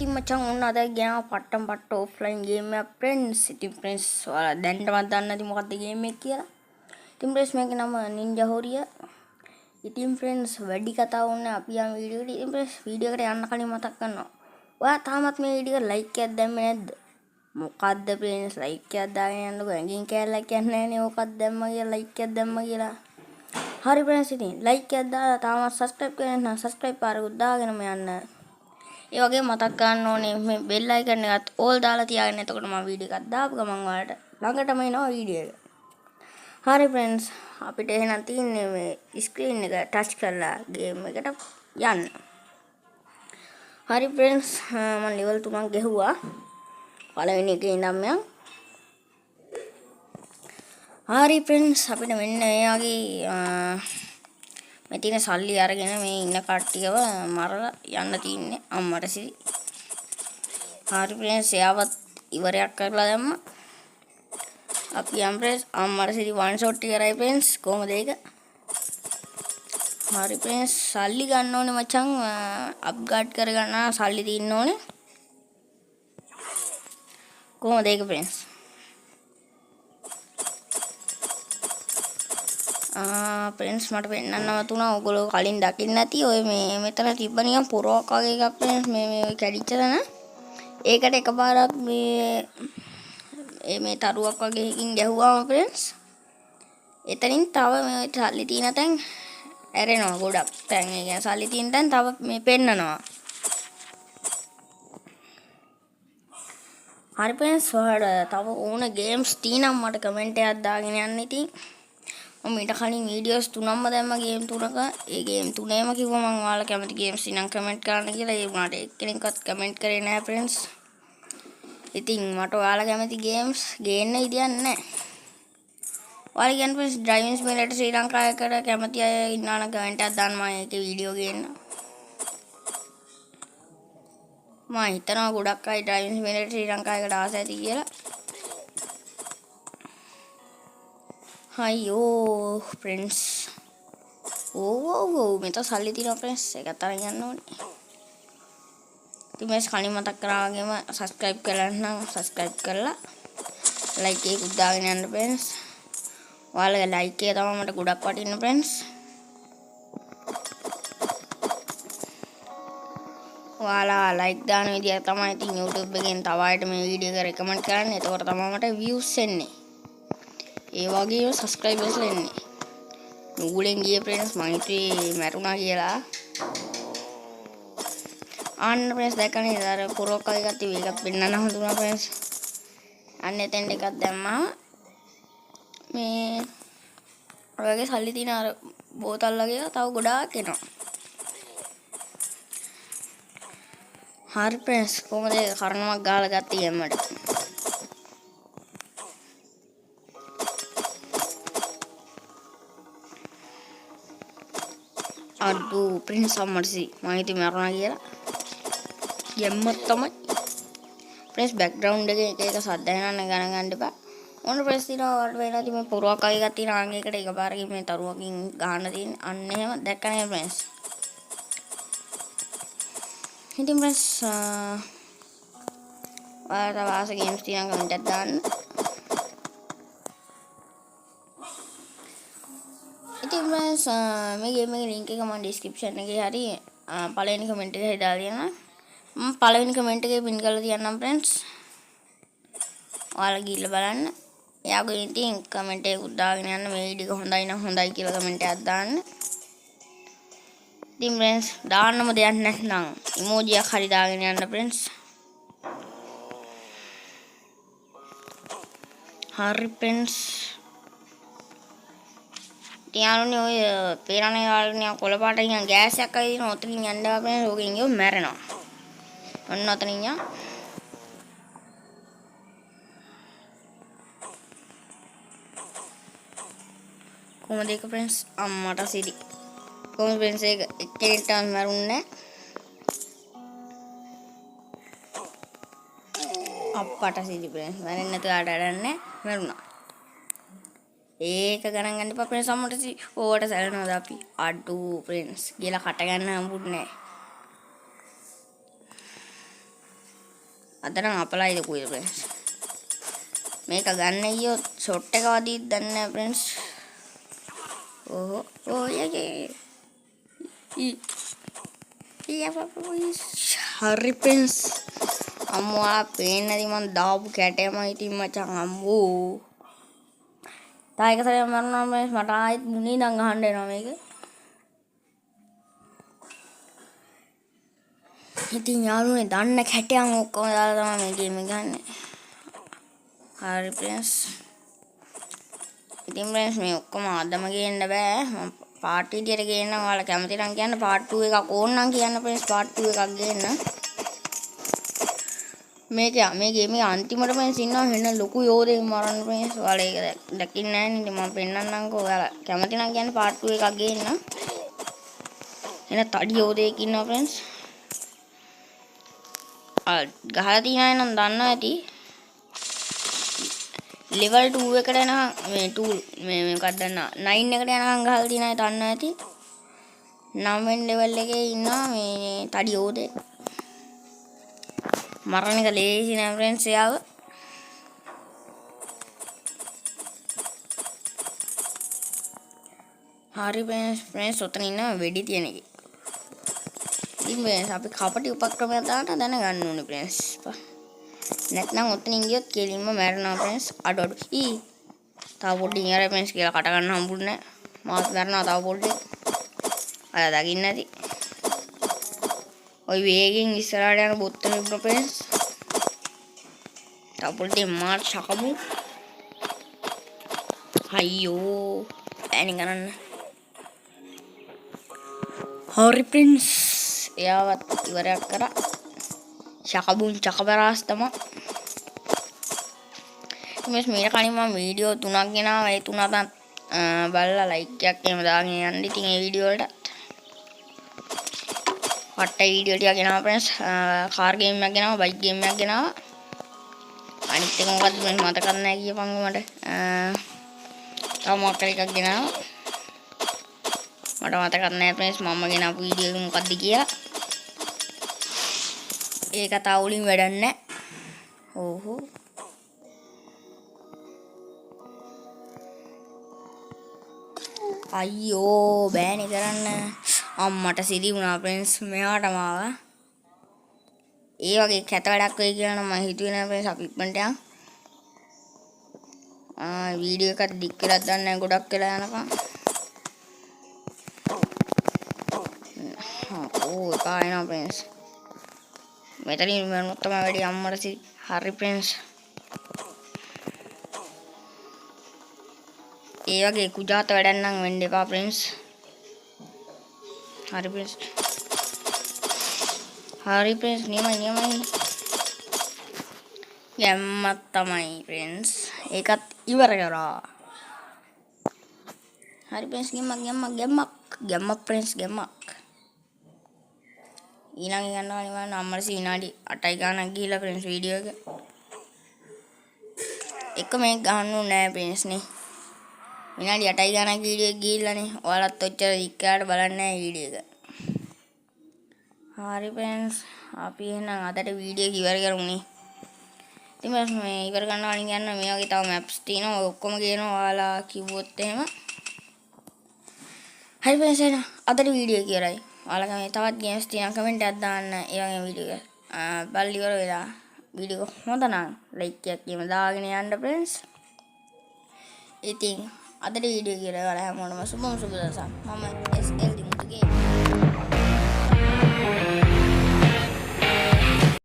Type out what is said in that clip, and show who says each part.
Speaker 1: ඉතින් මචං ඔන්න අද ගියා පට්ටම් පට්ට ඔෆ්ලයින් ගේම් එකක් ෆ්‍රෙන්ඩ්ස්. ඉතින් ෆ්‍රෙන්ඩ්ස් ඔයාලා දැනටමත් දන්නේ නැති මොකක්ද ගේම් එක කියලා. ඉතින් ෆ්‍රෙන්ඩ්ස් මේකේ නම නින්ජා හොරිය. ඉතින් ෆ්‍රෙන්ඩ්ස් වැඩි කතාව ඕනේ අපි යන වීඩියෝ එකට. ඉතින් ෆ්‍රෙන්ඩ්ස් වීඩියෝ එකට යන්න කලින් මතක් කරනවා. ඔයා තාමත් මේ වීඩියෝ එකට ලයික් එකක් දැම්මේ නැද්ද? මොකද්ද ෆ්‍රෙන්ඩ්ස් ලයික් එකක් දාගෙන යන්නකෝ. ඇඟින් කෑල්ලක් කියන්නේ නැහනේ ඕකත් දැම්මා කියලා ලයික් එකක් දැම්මා කියලා. හරි ෆ්‍රෙන්ඩ්ස් ඉතින් ලයික් එකක් දාලා තාමත් සබ්ස්ක්‍රයිබ් කරේ නැත්නම් සබ්ස්ක්‍රයිබ් පාරකුත් දාගෙනම යන්න. ඒ වගේ මතක් ගන්න ඕනේ මේ බෙල් අයිකන් එකත් ඕල් දාලා තියාගන්න. එතකොට මම වීඩියෝ එකක් දාපු ගමන් ඔයාලට ළඟටම එනවා වීඩියෝ එක. හරි ෆ්‍රෙන්ඩ්ස් අපිට එහෙනම් තියෙන්නේ මේ ස්ක්‍රීන් එක ටච් කරලා ගේම් එකට යන්න. හරි ෆ්‍රෙන්ඩ්ස් මම ලෙවල් 3ක් ගැහුවා. පළවෙනි එකේ ඉඳන් මම. හරි ෆ්‍රෙන්ඩ්ස් අපිට මෙන්න මේ වගේ මේ තියෙන සල්ලි අරගෙන මේ ඉන්න කට්ටියව මරලා යන්න තියෙන්නේ අම්මට සිරි. හරි ෆ්‍රෙන්ඩ්ස් එයාවත් ඉවරයක් කරලා දැම්මා. අපි යම් ෆ්‍රෙන්ඩ්ස් අම්මට සිරි වන් ෂොට් එක කරයි ෆ්‍රෙන්ඩ්ස් කොහමද ඒක? හරි ෆ්‍රෙන්ඩ්ස් සල්ලි ගන්න ඕනේ මචං අප්ග්‍රේඩ් කරගන්න සල්ලි තියෙන්න ඕනේ. කොහමද ඒක ෆ්‍රෙන්ඩ්ස්? ෆ්‍රෙන්ඩ්ස් මට පෙන්නන්නව තුනා ඔයගොල්ලෝ කලින් දකින්න නැති ඔය මේ මෙතන තිබ්බ නිකන් පොරවක් වගේ එකක් ෆ්‍රෙන්ඩ්ස් මේ කැඩිච්ච තැන ඒකට එකපාරක් මේ තරුවක් වගේ එකකින් ගැහුවාම ෆ්‍රෙන්ඩ්ස් එතනින් තව මේ සල්ලි තියෙන තැන් ඇරෙනවා ගොඩක් තැන් ඒ කියන්නේ සල්ලි තියෙන තැන් තව මේ පෙන්නනවා. හරි ෆ්‍රෙන්ඩ්ස් ඔයාලට තව ඕන ගේම්ස් තියෙනම් මට කමෙන්ට් එකක් දාගෙන යන්න ඉතින් මම ඊට කලින් වීඩියෝස් 3ක්ම දැම්මා ගේම් 3ක. ඒ ගේම් 3ේම කිව්වා මම ඔයාලා කැමති ගේම්ස් ඉනම් කමෙන්ට් කරන්න කියලා. ඒ වුණාට එක්කෙනෙක්වත් කමෙන්ට් කරේ නැහැ ෆ්‍රෙන්ඩ්ස්. ඉතින් මට ඔයාලා කැමති ගේම්ස් ගේන්න ඉඩයක් නැහැ. ඔයාලා කියන්නේ ෆ්‍රෙන්ඩ්ස් ඩ්‍රයිවිං සිමුලේටර් ශ්‍රී ලංකා එකට කැමති අය ඉන්නා නම් කමෙන්ට් එකක් දාන්න මම ඒකේ වීඩියෝ ගේන්න. මම හිතනවා ගොඩක් අය ඩ්‍රයිවිං සිමුලේටර් ශ්‍රී ලංකා එකට ආස ඇති කියලා. අයියෝ ෆ්‍රෙන්ඩ්ස් ඕ මෙතන සල්ලි තියෙනවා ෆ්‍රෙන්ඩ්ස් ඒකත් අරන් යන්න ඕනේ. ඉතින් මේ කලින් මතක් කරා වගේම සබ්ස්ක්‍රයිබ් කරලා නම් සබ්ස්ක්‍රයිබ් කරලා ලයික් එකක් දාගෙන යන්න ෆ්‍රෙන්ඩ්ස්. ඔයාලගේ ලයික් එක තමයි මට ගොඩක් වටින්නේ ෆ්‍රෙන්ඩ්ස්. ඔයාලා ලයික් දාන විදිය තමයි ඉතින් YouTube එකෙන් තව අයට මේ වීඩියෝ එක රෙකමන්ඩ් කරන්නේ. එතකොට තමයි මට views එන්නේ. ඒ වගේම සබ්ස්ක්‍රයිබර්ස් එන්නේ. නුගුලෙන් ගිය ෆ්‍රෙන්ඩ්ස් මම හිතුවේ මැරුණා කියලා. අන්න ෆ්‍රෙන්ඩ්ස් දැක්කනේ අර පොරොක් වගේ එකක් තිබේ. ඒකත් පෙන්නන්න හඳුනා ෆ්‍රෙන්ඩ්ස්. අන්න එතෙන් එකක් දැම්මා. මේ ඔයගේ සල්ලි තියෙන අර බෝතල් වගේ තව ගොඩාක් එනවා. හරි ෆ්‍රෙන්ඩ්ස් කොහමද කරනවක් ගාලා ගත්තේ යම්මඩ. අඩු ප්‍රින්ස් අම්මර්සි මම හිතුවේ මරණා කියලා. යම්මත් තමයි. ප්‍රෙස් බෑග්ග්‍රවුන්ඩ් එකේ එක සද්ද ඇහෙනවනේ ගණන් ගන්න එපා. ඕන ප්‍රෙස් දිනවා වලට වෙලා තියෙන පොරවක් වගේ එකක් තියෙන ආන්ගයකට එකපාරකින් මේ තරුවකින් ගහන්න තියෙන. අන්න එහෙම දැක්කනේ ප්‍රෙස්. ඉතින් ප්‍රෙස් ඔයාලට වාස ගේම්ස් තියෙන කමෙන්ට් එකක් දාන්න. ඉතින් ප්‍රෙස් මේ ගේම් එකේ ලින්ක් එක මම ඩිස්ක්‍රිප්ෂන් එකේ හරි පළවෙනි කමෙන්ට් එකේ දාලා තියෙනවා. මම පළවෙනි කමෙන්ට් එකේ පින් කරලා තියන්නම් ෆ්‍රෙන්ඩ්ස්. ඔයාලා ගිහලා බලන්න. එයාගේ ඉතින් කමෙන්ට් එකක් දාගෙන යන්න මේ වීඩියෝ එක හොඳයි නම් හොඳයි කියලා කමෙන්ට් එකක් දාන්න. ඉතින් ෆ්‍රෙන්ඩ්ස් දාන්නම දෙයක් නැත්නම් ඉමෝජියක් හරි දාගෙන යන්න ෆ්‍රෙන්ඩ්ස්. හරි ෆ්‍රෙන්ඩ්ස්. තියානුනේ ඔය පේරණේ වලනේ කොළ පාට නිකන් ගෑස් එකක් වගේ දින ඔතනින් යන්න බෑ ඕකෙන් ගියොත් මැරෙනවා. ඔන්න ඔතනින් යන්න. කොහොමද ඒක ෆ්‍රෙන්ඩ්ස් අම්මට සිරි. කොහොමද ෆ්‍රෙන්ඩ්ස් ඒක එක්කෙනෙක්ට මරුන්නේ අප්පට සිරි ෆ්‍රෙන්ඩ්ස් මැරෙන්නේ නැතුව ආට වැඩන්නේ මරුණා. ඒක ගණන් ගන්න එපා ෆ්‍රෙන්ඩ්ස් අම්මට සිරි. ඕවට සැලෙනවද අපි? අඩු ෆ්‍රෙන්ඩ්ස් කියලා කට ගන්න හම්බුන්නේ නැහැ. අද නම් අපලයිද කොයිද friends මේක ගන්න ගියොත් ෂොට් එක වදීත් දන්නේ නැහැ friends ඕ යගේ හරි friends අම්මා පේන්නේ නැති මං දාපු කැටයම ඉතින් මචං අම්මෝ තායක සරේ මරනවා friends මට ආයෙත් මුණේ ඉඳන් අහන්න එනවා මේක ඉතින් යාළුවනේ දන්න කැටයන් ඔක්කොම දාලා තමයි මේ ගේම් එක ගන්න. හරි friends. ඉතින් friends මේ ඔක්කොම අදම ගේන්න බෑ. මම part විදියට ගේන්න ඔයාලා කැමති නම් කියන්න part 2 එකක් ඕන නම් කියන්න friends part 2 එකක් ගේන්න. මේ ගේම් එකේ අන්තිමට friends ඉන්නවා වෙන ලොකු යෝධයෙක් මරන්න friends. ඔයාලා ඒක දැකින්නේ නැහැ නේ. මම පෙන්නන්නම්කෝ. ඔයාලා කැමති නම් කියන්න part 2 එකක් ගේන්න. එන තඩි යෝධයෙක් ඉන්නවා friends. ගහලා තියන අය නම් දන්නවා ඇති level 2 එකට යනකම් මේ tool මේ මොකක්ද දන්න 9 එකට යනකම් ගහලා තියන අය දන්නවා ඇති 9 වෙනි level එකේ ඉන්නවා මේ තඩි යෝධේ මරණ එක ලේසි නෑ friends එයාව හරි friends ඔතන ඉන්න වෙඩි තියෙන එකේ අපි කපටි උපක්‍රමයක් දාන්න දැනගන්න ඕනේ friends. නැත්නම් ඔතනින් ගියොත් කෙලින්ම මැරෙනවා friends. අඩු ඊ තව පොඩ්ඩින් ඉවරයි friends කියලා කට ගන්න හම්බුනේ නැහැ. මාත් මැරෙනවා තව පොඩ්ඩක්. අය දකින්න නැති. ඔය වේගෙන් ඉස්සරහට යන බොත්තම ඉන්න friends. තව පොඩ්ඩින් මාත් ශකමු. අයියෝ ඇනි ගන්න. හරි friends. එයාවත් ඉවරයක් කරා ශකබුන් චකබරාස් තමයි මේ කලින් මම වීඩියෝ 3ක් ගෙනාවා ඒ 3 තමයි බලලා ලයික් එකක් එහෙම දාගෙන යන්න ඉතින් ඒ වීඩියෝ වලට පට්ට වීඩියෝ ටිකක් ගෙනාවා friends කාර් ගේම් එකක් ගෙනාවා බයික් ගේම් එකක් ගෙනාවා අනිත් එක මොකද්ද මම මතක නැහැ කියපන්කො මට තව මොකක් හරි එකක් ගෙනාවා මට මතක නැහැ friends මම ගෙනාපු වීඩියෝ එක මොකද්ද කියලා ඒ කතාව වලින් වැඩක් නැහැ. ඕහෝ. අයියෝ බෑනේ කරන්න. අම්මට සිදි වුණා friends මෙයාටම ආවා. ඒ වගේ කැත වැඩක් වෙයි කියලා නම් මම හිතුවේ නෑ friends අපි ඉක්මනට යන්. වීඩියෝ එකක් දික් කරලා දාන්න නැහැ ගොඩක් වෙලා යනකම්. ඕ කායනා friends. මෙතනින් මම තමයි වැඩි අම්මට හරි friends ඒ වගේ කුජාත වැඩක් නම් වෙන්න එපා friends හරි friends නියමයි ගැම්මක් තමයි friends ඒකත් ඉවර කරා හරි friends ගැම්මක් friends ගැම්මක් ඊළඟ ගන්නවා නිවන් අම්මට විනාඩි 8යි ගානක් ගිහිලා friends වීඩියෝ එක මේක ගන්න ඕනේ නෑ friends නේ විනාඩි 8යි ගානක් වීඩියෝ එක ගිහිල්ලානේ ඔයාලත් ඔච්චර ඉක්කාට බලන්නේ නෑ වීඩියෝ එක හරි friends අපි එහෙනම් අදට වීඩියෝ එක ඉවර කරමුනේ ඉතින් මේ ඉවර කරනවා නම් යන්න මේ වගේ තව මැප්ස් තියෙනවා ඔය ඔක්කොම ගේනවා ඔයාලා කිව්වොත් එහෙම හරි friends එහෙනම් අදට වීඩියෝ එක ඉවරයි ඔයාලා මේ තවත් ගේම්ස් තියෙනවා කමෙන්ට් එකක් දාන්න ඒ වගේ වීඩියෝ එක බලලා ඉවර වෙලා වීඩියෝ එක හොඳ නම් ලයික් එකක් එහෙම දාගෙන යන්න friends ඉතින් අදට වීඩියෝ එක ඉවරයි ඔයාලා හැමෝටම සුබ දවසක් මම SL දිමුතුගේ